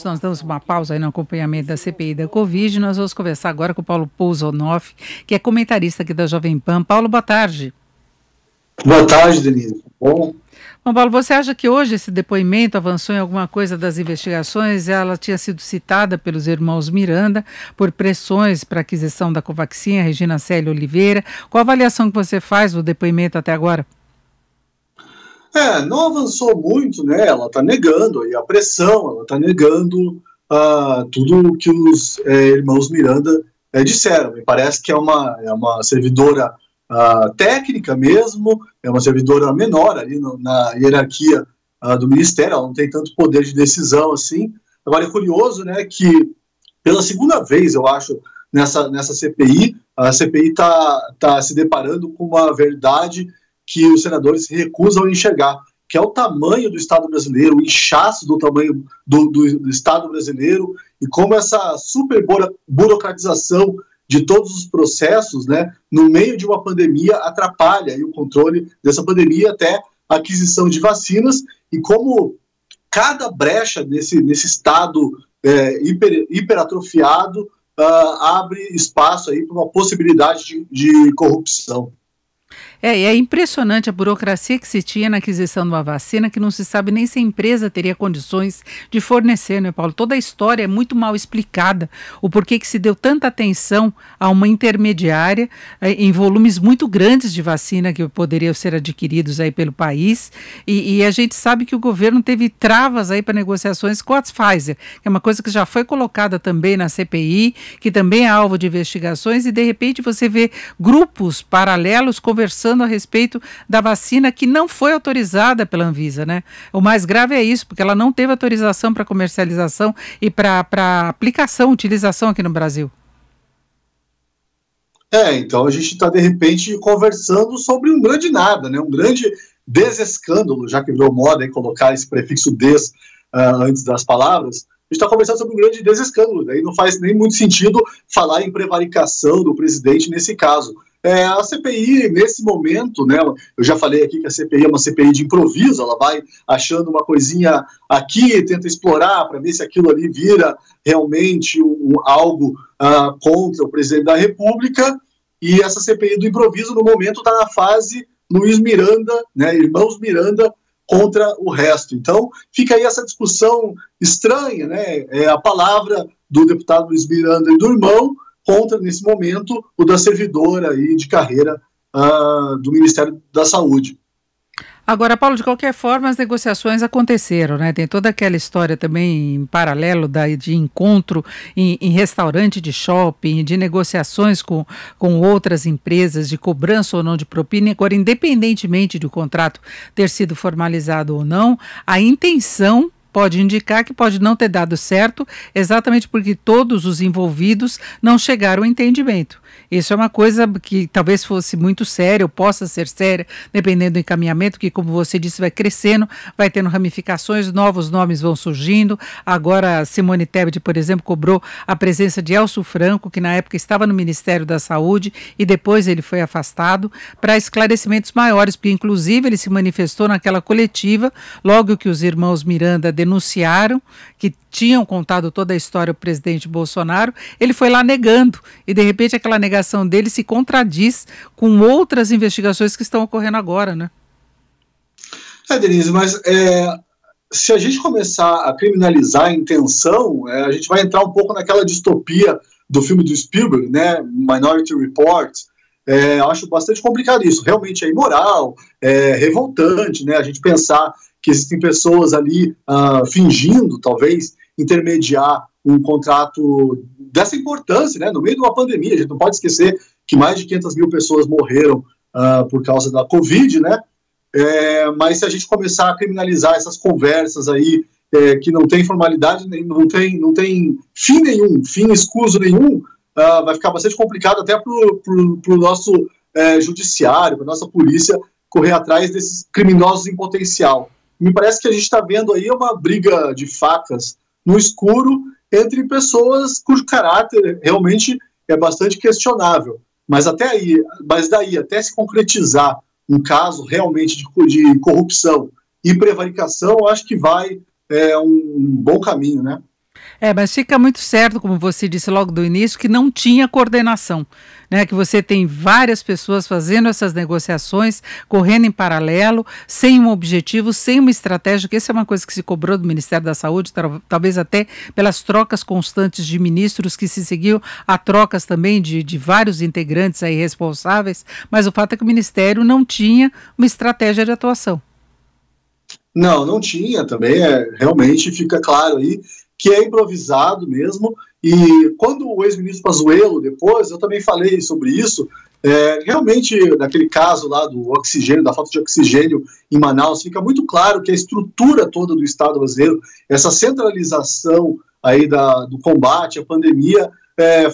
minutos, nós damos uma pausa aí no acompanhamento da CPI da Covid. Nós vamos conversar agora com o Paulo Pousonoff, que é comentarista aqui da Jovem Pan. Paulo, boa tarde. Boa tarde, Denise. Bom, Paulo, você acha que hoje esse depoimento avançou em alguma coisa das investigações? Ela tinha sido citada pelos irmãos Miranda por pressões para aquisição da Covaxin, a Regina Célia Oliveira. Qual a avaliação que você faz do depoimento até agora? não avançou muito, né? Ela está negando aí a pressão, ela está negando tudo o que os irmãos Miranda disseram. Me parece que é uma servidora técnica mesmo, é uma servidora menor ali na hierarquia do Ministério, ela não tem tanto poder de decisão assim. Agora é curioso, né, que pela segunda vez, eu acho, nessa CPI, a CPI está se deparando com uma verdade que os senadores se recusam a enxergar, que é o tamanho do Estado brasileiro, o inchaço do tamanho do Estado brasileiro, e como essa super burocratização de todos os processos, né, no meio de uma pandemia, atrapalha aí o controle dessa pandemia até a aquisição de vacinas, e como cada brecha nesse Estado hiperatrofiado abre espaço aí para uma possibilidade de corrupção. E é impressionante a burocracia que se tinha na aquisição de uma vacina, que não se sabe nem se a empresa teria condições de fornecer, né, Paulo? Toda a história é muito mal explicada, o porquê que se deu tanta atenção a uma intermediária em volumes muito grandes de vacina que poderiam ser adquiridos aí pelo país, e a gente sabe que o governo teve travas aí para negociações com a Pfizer, que é uma coisa que já foi colocada também na CPI, que também é alvo de investigações, e de repente você vê grupos paralelos conversando a respeito da vacina que não foi autorizada pela Anvisa, né? O mais grave é isso, porque ela não teve autorização para comercialização e para aplicação, utilização aqui no Brasil. Então a gente está, de repente, conversando sobre um grande nada, né? Um grande desescândalo, já que virou moda colocar esse prefixo des antes das palavras. A gente está conversando sobre um grande desescândalo, daí não faz nem muito sentido falar em prevaricação do presidente nesse caso. A CPI, nesse momento, né, eu já falei aqui que a CPI é uma CPI de improviso, ela vai achando uma coisinha aqui, tenta explorar para ver se aquilo ali vira realmente algo contra o presidente da República, e essa CPI do improviso, no momento, está na fase Luiz Miranda, né, irmãos Miranda, contra o resto. Então, fica aí essa discussão estranha, né, a palavra do deputado Luiz Miranda e do irmão, contra, nesse momento, o da servidora aí de carreira do Ministério da Saúde. Agora, Paulo, de qualquer forma, as negociações aconteceram, né? Tem toda aquela história também em paralelo de encontro em restaurante de shopping, de negociações com outras empresas, de cobrança ou não de propina. Agora, independentemente do contrato ter sido formalizado ou não, a intenção pode indicar que pode não ter dado certo, exatamente porque todos os envolvidos não chegaram ao entendimento. Isso é uma coisa que talvez fosse muito séria, ou possa ser séria, dependendo do encaminhamento, que, como você disse, vai crescendo, vai tendo ramificações, novos nomes vão surgindo. Agora, Simone Tebet, por exemplo, cobrou a presença de Elcio Franco, que na época estava no Ministério da Saúde, e depois ele foi afastado, para esclarecimentos maiores, porque, inclusive, ele se manifestou naquela coletiva, logo que os irmãos Miranda denunciaram que tinham contado toda a história ao presidente Bolsonaro, ele foi lá negando, e de repente aquela negação dele se contradiz com outras investigações que estão ocorrendo agora, né? Denise, mas se a gente começar a criminalizar a intenção, a gente vai entrar um pouco naquela distopia do filme do Spielberg, né, Minority Report. Eu acho bastante complicado isso, realmente é imoral, é revoltante, né, a gente pensar que existem pessoas ali fingindo, talvez, intermediar um contrato dessa importância, né, no meio de uma pandemia. A gente não pode esquecer que mais de 500 mil pessoas morreram por causa da Covid, né, mas se a gente começar a criminalizar essas conversas aí, que não tem formalidade, não tem fim nenhum, fim escuso nenhum, vai ficar bastante complicado até para o nosso judiciário, para a nossa polícia correr atrás desses criminosos em potencial. Me parece que a gente está vendo aí uma briga de facas no escuro entre pessoas cujo caráter realmente é bastante questionável. Mas daí até se concretizar um caso realmente de corrupção e prevaricação, eu acho que vai um bom caminho, né? Mas fica muito certo, como você disse logo do início, que não tinha coordenação, né? Que você tem várias pessoas fazendo essas negociações, correndo em paralelo, sem um objetivo, sem uma estratégia, que essa é uma coisa que se cobrou do Ministério da Saúde, talvez até pelas trocas constantes de ministros que se seguiu, a trocas também de vários integrantes aí responsáveis, mas o fato é que o Ministério não tinha uma estratégia de atuação. Não tinha também, realmente fica claro aí que é improvisado mesmo, e quando o ex-ministro Pazuello, depois, eu também falei sobre isso, realmente, naquele caso lá do oxigênio, da falta de oxigênio em Manaus, fica muito claro que a estrutura toda do Estado brasileiro, essa centralização aí do combate à pandemia,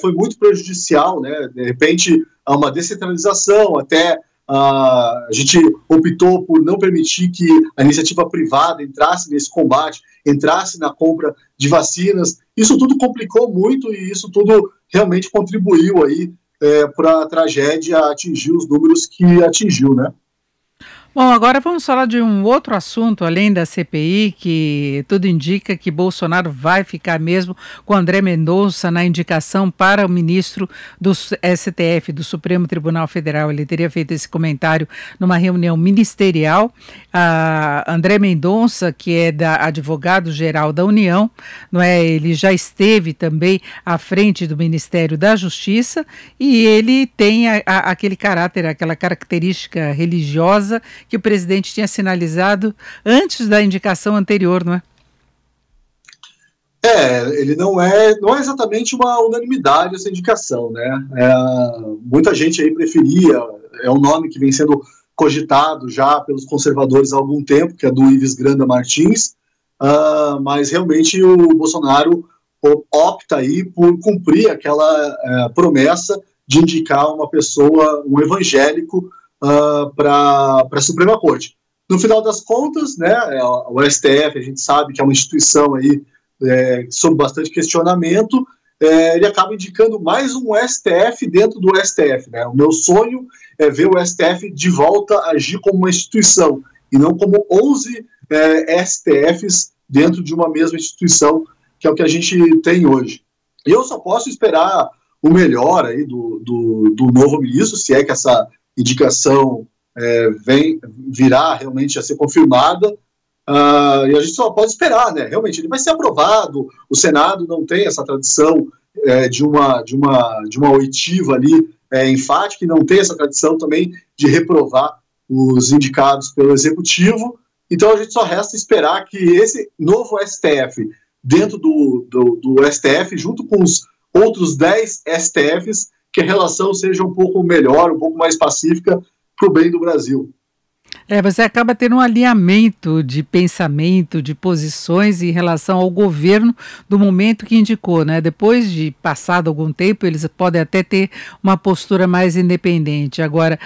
foi muito prejudicial, né? De repente, há uma descentralização, até a gente optou por não permitir que a iniciativa privada entrasse nesse combate, entrasse na compra de vacinas. Isso tudo complicou muito e isso tudo realmente contribuiu aí para a tragédia atingir os números que atingiu, né? Bom, agora vamos falar de um outro assunto, além da CPI, que tudo indica que Bolsonaro vai ficar mesmo com André Mendonça na indicação para o ministro do STF, do Supremo Tribunal Federal. Ele teria feito esse comentário numa reunião ministerial. André Mendonça, que é advogado-geral da União, não é? Ele já esteve também à frente do Ministério da Justiça e ele tem aquele caráter, aquela característica religiosa que o presidente tinha sinalizado antes da indicação anterior, não é? Ele não é exatamente uma unanimidade essa indicação, né? Muita gente aí preferia, é um nome que vem sendo cogitado já pelos conservadores há algum tempo, que é do Ives Granda Martins, mas realmente o Bolsonaro opta aí por cumprir aquela promessa de indicar uma pessoa, um evangélico, para a Suprema Corte. No final das contas, né, o STF, a gente sabe que é uma instituição aí sob bastante questionamento, ele acaba indicando mais um STF dentro do STF. Né? O meu sonho é ver o STF de volta agir como uma instituição, e não como 11 STFs dentro de uma mesma instituição, que é o que a gente tem hoje. E eu só posso esperar o melhor aí do novo ministro, se é que essa indicação virá realmente a ser confirmada, e a gente só pode esperar, né? Realmente, ele vai ser aprovado, o Senado não tem essa tradição de uma oitiva ali enfática, e não tem essa tradição também de reprovar os indicados pelo Executivo, então a gente só resta esperar que esse novo STF, dentro do STF, junto com os outros 10 STFs, que a relação seja um pouco melhor, um pouco mais pacífica para o bem do Brasil. Você acaba tendo um alinhamento de pensamento, de posições em relação ao governo do momento que indicou, né? Depois de passado algum tempo, eles podem até ter uma postura mais independente. Agora,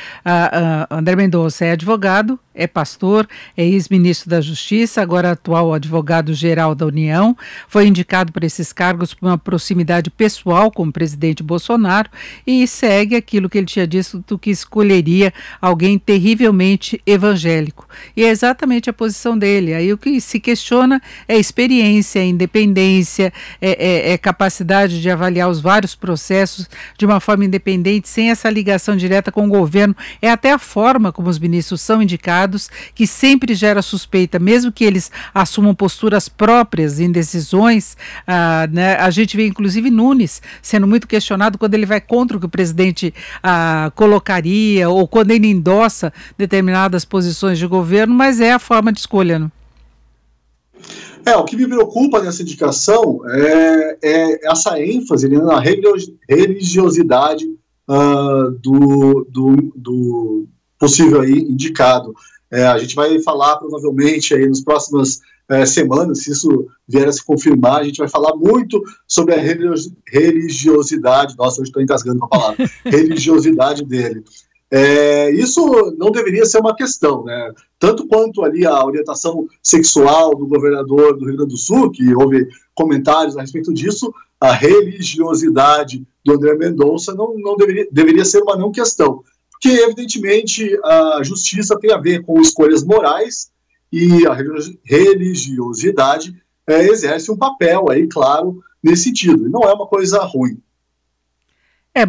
André Mendonça é advogado, é pastor, é ex-ministro da Justiça, agora atual advogado-geral da União, foi indicado para esses cargos por uma proximidade pessoal com o presidente Bolsonaro e segue aquilo que ele tinha dito, que escolheria alguém terrivelmente evangélico. E é exatamente a posição dele. Aí o que se questiona é experiência, é independência, é capacidade de avaliar os vários processos de uma forma independente, sem essa ligação direta com o governo. É até a forma como os ministros são indicados que sempre gera suspeita, mesmo que eles assumam posturas próprias em decisões, né? A gente vê inclusive Nunes sendo muito questionado quando ele vai contra o que o presidente colocaria ou quando ele endossa determinadas posições de governo, mas é a forma de escolha, não? O que me preocupa nessa indicação é essa ênfase, né, na religiosidade do possível aí indicado. A gente vai falar provavelmente aí nas próximas semanas, se isso vier a se confirmar, a gente vai falar muito sobre a religiosidade, nossa, hoje estou engasgando com a palavra, religiosidade dele. Isso não deveria ser uma questão, né? Tanto quanto ali a orientação sexual do governador do Rio Grande do Sul, que houve comentários a respeito disso, a religiosidade do André Mendonça não deveria ser uma não questão. Porque, evidentemente, a justiça tem a ver com escolhas morais e a religiosidade exerce um papel aí, claro, nesse sentido. E não é uma coisa ruim.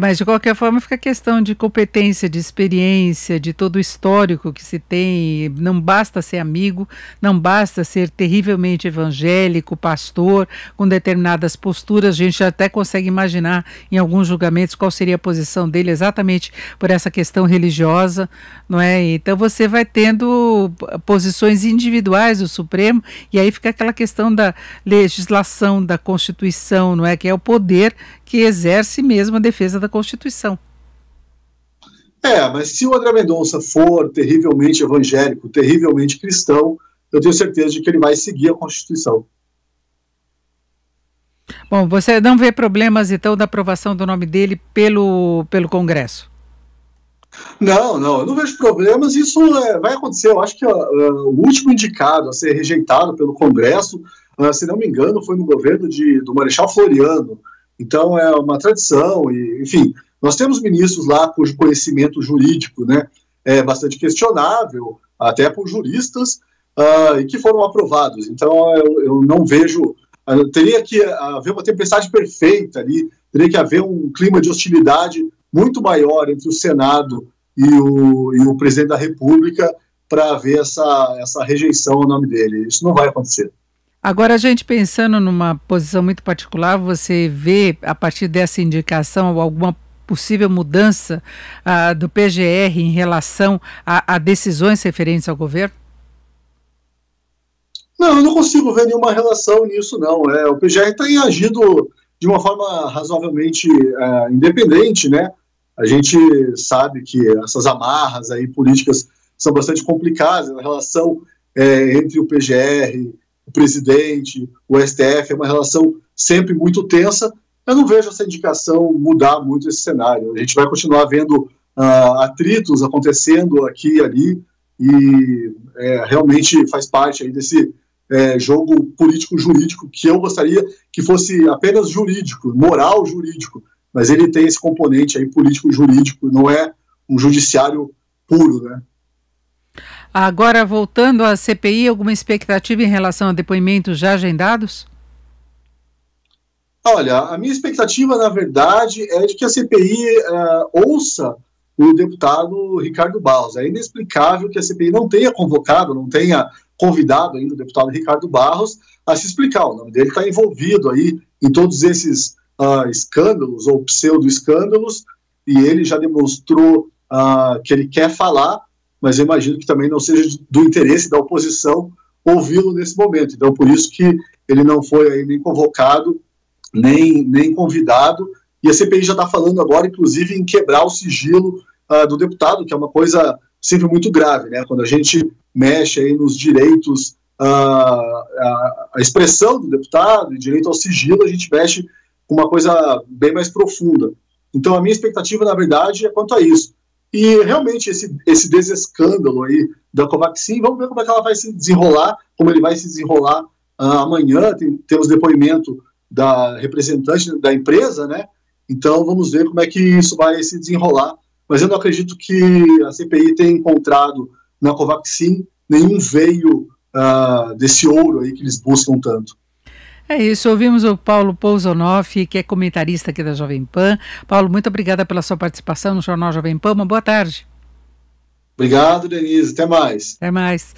Mas de qualquer forma fica a questão de competência, de experiência, de todo o histórico que se tem. Não basta ser amigo, não basta ser terrivelmente evangélico, pastor, com determinadas posturas. A gente até consegue imaginar em alguns julgamentos qual seria a posição dele exatamente por essa questão religiosa, não é? Então você vai tendo posições individuais do Supremo e aí fica aquela questão da legislação, da Constituição, não é? Que é o poder que exerce mesmo a defesa da Constituição. Mas se o André Mendonça for terrivelmente evangélico, terrivelmente cristão, eu tenho certeza de que ele vai seguir a Constituição. Bom, você não vê problemas, então, da aprovação do nome dele pelo Congresso? Não, eu não vejo problemas, isso vai acontecer. Eu acho que o último indicado a ser rejeitado pelo Congresso, se não me engano, foi no governo do Marechal Floriano. Então é uma tradição, e, enfim, nós temos ministros lá cujo conhecimento jurídico, né, é bastante questionável, até por juristas, e que foram aprovados. Então eu não vejo, teria que haver uma tempestade perfeita ali, teria que haver um clima de hostilidade muito maior entre o Senado e o presidente da República para haver essa rejeição ao nome dele. Isso não vai acontecer. Agora, a gente pensando numa posição muito particular, você vê, a partir dessa indicação, alguma possível mudança do PGR em relação a decisões referentes ao governo? Não, eu não consigo ver nenhuma relação nisso, não. O PGR tem agido de uma forma razoavelmente independente, né? A gente sabe que essas amarras aí políticas são bastante complicadas, a relação entre o PGR, o presidente, o STF, é uma relação sempre muito tensa. Eu não vejo essa indicação mudar muito esse cenário. A gente vai continuar vendo atritos acontecendo aqui e ali, e realmente faz parte aí desse jogo político-jurídico que eu gostaria que fosse apenas jurídico, moral jurídico, mas ele tem esse componente aí político-jurídico, não é um judiciário puro, né? Agora, voltando à CPI, alguma expectativa em relação a depoimentos já agendados? Olha, a minha expectativa, na verdade, é de que a CPI ouça o deputado Ricardo Barros. É inexplicável que a CPI não tenha convocado, não tenha convidado ainda o deputado Ricardo Barros a se explicar. O nome dele está envolvido aí em todos esses escândalos ou pseudo-escândalos, e ele já demonstrou que ele quer falar, mas eu imagino que também não seja do interesse da oposição ouvi-lo nesse momento. Então, por isso que ele não foi aí nem convocado, nem convidado, e a CPI já está falando agora, inclusive, em quebrar o sigilo do deputado, que é uma coisa sempre muito grave, né? Quando a gente mexe aí nos direitos, a expressão do deputado e direito ao sigilo, a gente mexe com uma coisa bem mais profunda. Então, a minha expectativa, na verdade, é quanto a isso. E realmente esse desescândalo aí da Covaxin, vamos ver como é que ela vai se desenrolar, como ele vai se desenrolar amanhã. Temos depoimento da representante da empresa, né? Então vamos ver como é que isso vai se desenrolar. Mas eu não acredito que a CPI tenha encontrado na Covaxin nenhum veio desse ouro aí que eles buscam tanto. É isso, ouvimos o Paulo Pousonoff, que é comentarista aqui da Jovem Pan. Paulo, muito obrigada pela sua participação no Jornal Jovem Pan. Uma boa tarde. Obrigado, Denise. Até mais. Até mais.